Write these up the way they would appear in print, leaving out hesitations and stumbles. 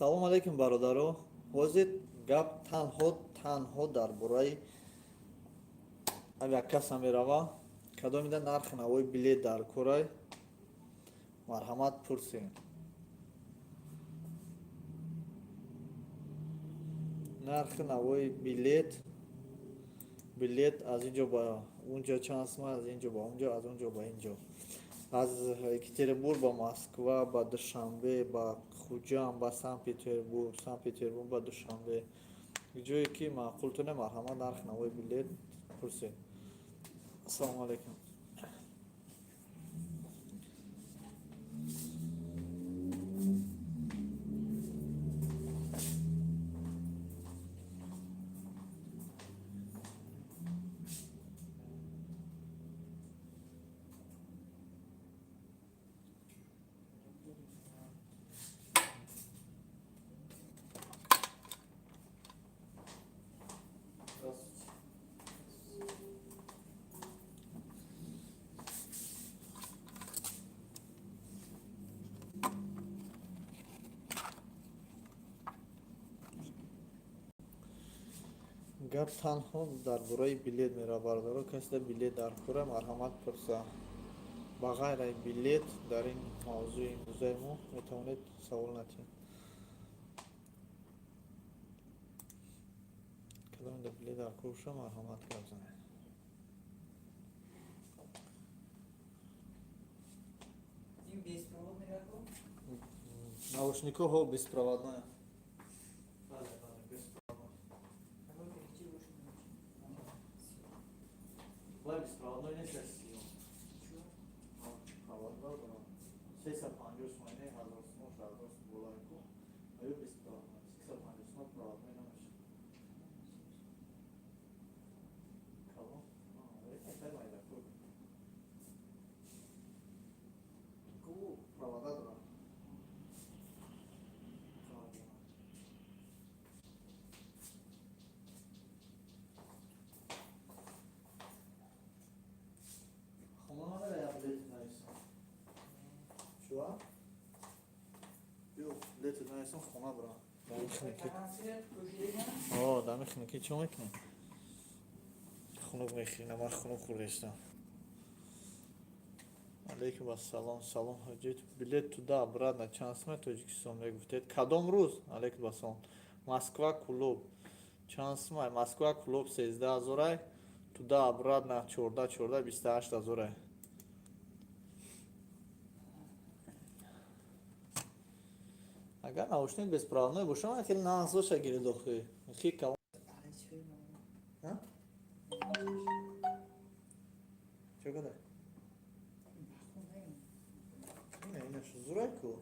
Салом алейкум, бародаро. Ҳозир гап танҳо дар бораи агар каса мерава кадомида нархи навои билет дар курай марҳамат пурсем. Нархи навои билет аз инҷо ба унҷо чанд сум, аз инҷо ба унҷо, аз унҷо ба инҷо. Аз Екатеринбург ба Москва, ба Душанбе, ба Хуҷанд, ба Санкт-Петербург ба Душанбе. ҷое ки маъқултоне марҳамат нархи навои билет пурсед. Ассалому алайкум. Гап танҳо дар бораи билет меравад, бародаро. Касе билет дар кура марҳамат пурса. Ба ғайраи билет дар ин мавзӯи имрӯзаи мо метавонед савол натиҳед. Кадомида билет дар кур шуда марҳамат гап занед. Наушникоҳо беспроводное. Беспроводной нест сиём. Проводной дорам. 350 сум не 1000 сум, 1000 сум болайку. Аю беспроводной. 350 сум проводной намешад. Кало? Это майда круг. Ку провода дорам. Лето наесам хона бра. О, дами хинки чӣ мекунӣ? Хунук мехӯрӣ, ман хунук хӯрдестам. Алейкум ассалом, салом ҳоҷит. Билет туда обратно чанд сум Тоҷикистон мегуфтед? Кадом рӯз? Алейкум ассалом. Москва клуб. Чанд сум? Москва клуб 13000, туда обратно 14 28000. Агар наушник беспроводной бошад, ман хеле нағзоша гиридохӣ. Хи калон. Чё года? Инаш зурайку.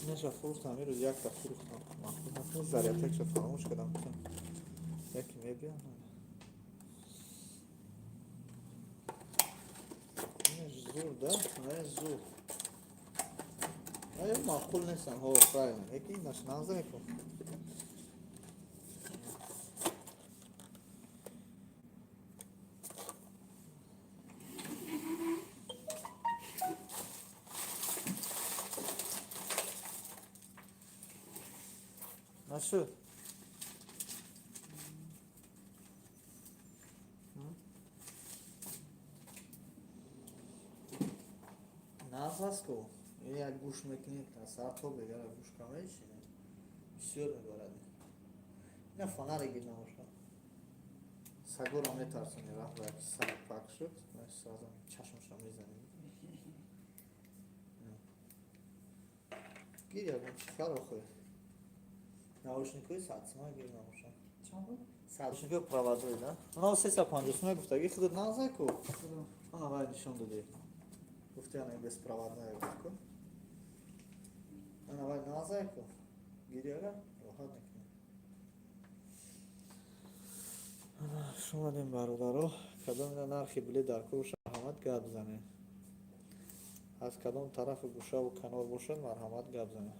Инаш фурухтам, ирӯз якта фурухтам. Махмуд зарядтакша фаромӯш кардам. Яке мебиям. Инаш зур, да? Инаш зур. Ая маъқул нестан, ҳо правильно. Яки инаш назайку. Нашуд? Назаску. Як гӯш мекунед, сарто бегара гӯш камаишина. Бисёр мебарад. Ина фонаре гир намошад. Сагора метарсони рафт як сар пак шуд, сразу чашмашо мезанед. Гир ягон чифаро хӯй. Наушникои 100 сум гир намошад. Наушникои проводой, да? Оно 350 сум гуфтаги худот назайку. Ана вай нишон додӣ. Гуфти ана беспроводная гуфтку. Ана вай назайку. Гиряга роҳат мекунед. Шумадем бародаро, кадомида нархи билет дар кур бошад марҳамат гап занед. Аз кадом тарафи гӯшаву канор бошад марҳамат гап занед.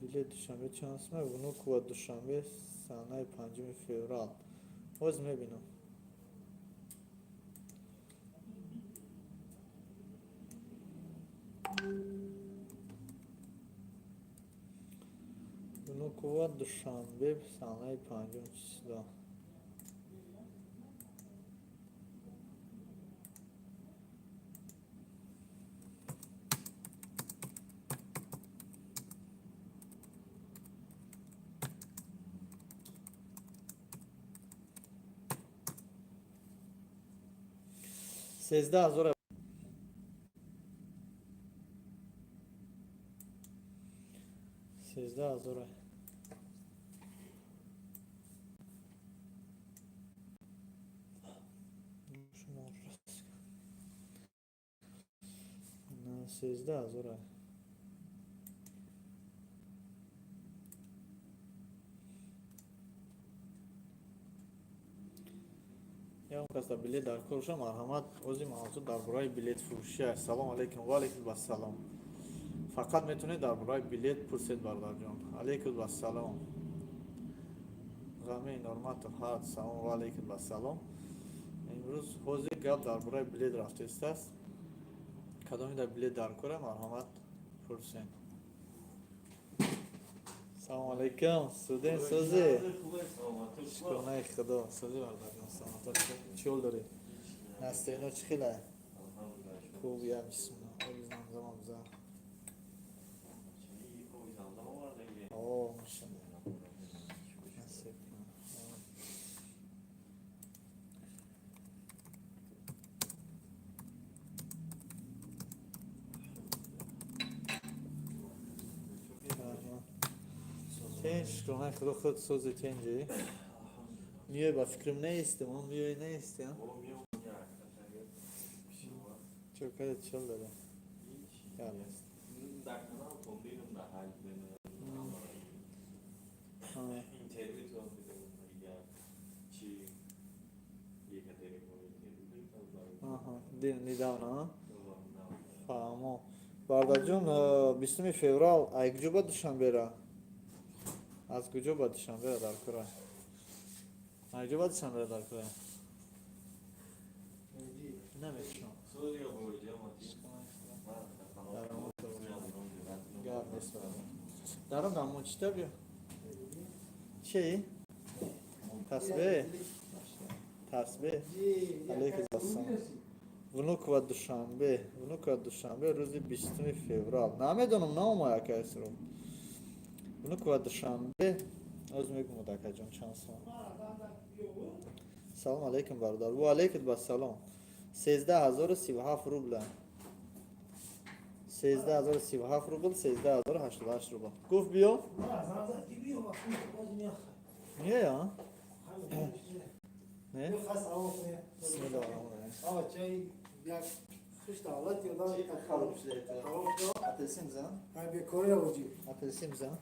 билет душанбе чанд сома внук ва душанбе санаи 5 феврал ҳоз мебинам внук ва душанбе санаи 5 число $13000 $13000 $13000 یا اون کس بلیت در کارش مرحمت اوزی موضوع درباره بلیت فروشی است. سلام علیکم و علیکم السلام. فقط میتونید درباره بلیت پرسید برادر جان. علیکم السلام. غمی نورمات هات سلام و علیکم السلام. امروز حوزه گپ درباره بلیت رفته است. کدامی در بلیت در کار مرحمت پرسید. سلام علیکم سودین سوزی شکرانه خدا سوزی برادر جان سلامت چول داری نسته اینا چی خیلی خوبی هم بسیار آبیزم زمان بزر آه ماشالله نصیب تین شکرانه خدا خود سوزی تینجی میای با فکرم نیستم اون میای نیستم چوکت چل داره недавно фаҳмо бардорҷон 20 феврал аз куҷо ба душанбера аз куҷо ба душанбера дар кора аз куҷо ба душанбера дар кора намешунам гап нест даром дар мочита биё чи тасбеҳ тасбеҳ алейкум ассалом внук ва душанбе рӯзи 20 феврал намедонам наомад акасро внук ва душанбе оз мегум дакаҷон чанд сом салом алейкум бародар ва алейкум ассалом 13037 рубля 13037 рубл 13088 рубл гуфт биё мея не бисмилла апелсин зан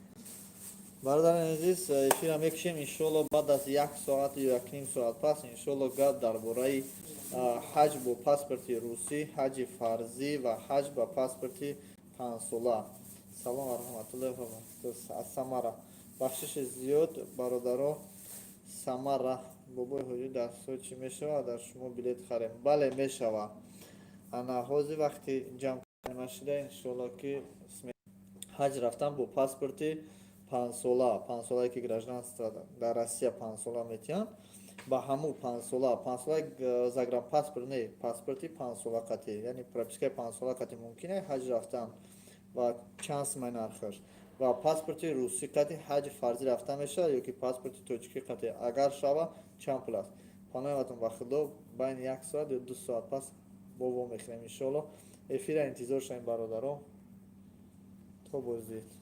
бародари азиз эфира мекушем иншоалло баъд аз 1 соат ё 1.5 соат пас иншоалло гап дар бораи ҳаҷ бо паспорти русӣ ҳаҷи фарзӣ ва ҳаҷ ба паспорти 5сола салом раҳматуллоҳи аз самара бахшиши зиёд бародаро самара бобои ҳоҷӣ дар соат чӣ мешавад дар шумо билет харем бале мешавад ана ҳози вақти ҷамъ карда шуда иншоалло ки ҳаҷ рафтан бо паспорти 5солае ки гражданство дар россия 5 сола метиҳанд ба ҳамун 5 сола загранпаспорт не паспорти 5 сола қатӣ яъне пропискаи 5 сола қатӣ мумкин е ҳаҷ рафтан ва чанд смайна архаш ва паспорти русӣ қатӣ ҳаҷи фарзӣ рафтан мешавад ё ки паспорти тоҷикӣ қатӣ агар шава чанд пул аст паноҳатон ба худо байни 1 соат ё 2 соат пас бо во мехӯрем иншоалло эфира интизор шавем бародарон то боздид